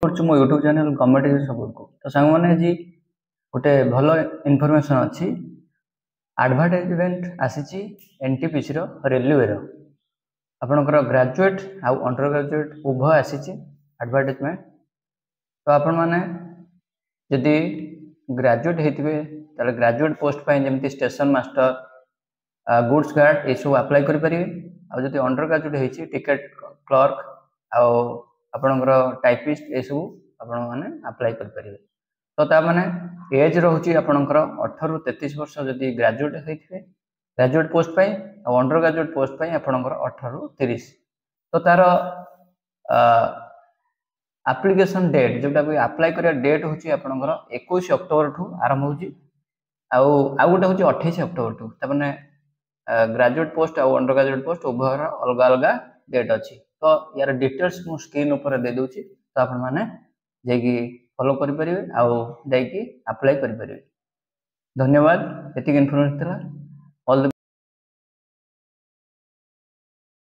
କରୁଛୁ ମୋ YouTube channel government ସପୋର୍ଟକୁ। ତ ସାଙ୍ଗମାନେ ଆଜି ଗୋଟେ ଭଲ ଇନଫର୍ମେସନ ଅଛି। ଆଡଭାର୍ଟାଇଜମେଣ୍ଟ ଆସିଛି ଏନଟିପିସିର ରେଲୱେର। ଆପଣଙ୍କର ଗ୍ରାଜୁଏଟ୍ ଆଉ ଅଣ୍ଡର ଗ୍ରାଜୁଏଟ୍ ଉଭୟ ଆସିଛି ଆଡଭାର୍ଟାଇଜମେଣ୍ଟ। ତ ଆପଣମାନେ ଯଦି ଗ୍ରାଜୁଏଟ୍ ହେଇଥିବେ ତାହେଲେ ଗ୍ରାଜୁଏଟ୍ ପୋଷ୍ଟ ପାଇଁ ଯେମିତି ଷ୍ଟେସନ ମାଷ୍ଟର, ଗୁଡ୍ସ ଗାର୍ଡ ଏସବୁ ଆପ୍ଲାଏ କରିପାରିବେ। ଆଉ ଯଦି ଅଣ୍ଡର ଗ୍ରାଜୁଏଟ୍ ହେଇଛି ଟିକେଟ କ୍ଲର୍କ ଆଉ ଆପଣଙ୍କର ଟାଇପିଷ୍ଟ ଏସବୁ ଆପଣମାନେ ଆପ୍ଲାଏ କରିପାରିବେ। ତ ତାମାନେ ଏଜ୍ ରହୁଛି ଆପଣଙ୍କର 18 ରୁ 33 ବର୍ଷ ଯଦି ଗ୍ରାଜୁଏଟ୍ ହେଇଥିବେ ଗ୍ରାଜୁଏଟ୍ ପୋଷ୍ଟ ପାଇଁ, ଆଉ ଅଣ୍ଡର ଗ୍ରାଜୁଏଟ୍ ପୋଷ୍ଟ ପାଇଁ ଆପଣଙ୍କର 18 ରୁ 30। ତ ତାର ଆପ୍ଲିକେସନ ଡେଟ୍ ଯୋଉଟାକୁ ଆପ୍ଲାଏ କରିବା ଡେଟ୍ ହେଉଛି ଆପଣଙ୍କର 21 ଅକ୍ଟୋବର ଠୁ ଆରମ୍ଭ ହେଉଛି। ଆଉ ଗୋଟେ ହେଉଛି 28 ଅକ୍ଟୋବର ଠୁ। ତାମାନେ ଗ୍ରାଜୁଏଟ୍ ପୋଷ୍ଟ ଆଉ ଅଣ୍ଡର ଗ୍ରାଜୁଏଟ୍ ପୋଷ୍ଟ ଉଭୟର ଅଲଗା ଅଲଗା ଡେଟ୍ ଅଛି। ତ ୟାର ଡିଟେଲ୍ସ ମୁଁ ସ୍କ୍ରିନ୍ ଉପରେ ଦେଇଦେଉଛି, ତ ଆପଣମାନେ ଯାଇକି ଫଲୋ କରିପାରିବେ ଆଉ ଯାଇକି ଆପ୍ଲାଏ କରିପାରିବେ। ଧନ୍ୟବାଦ, ଏତିକି ଇନଫର୍ମେସନ୍ ଥିଲା। ଅଲ୍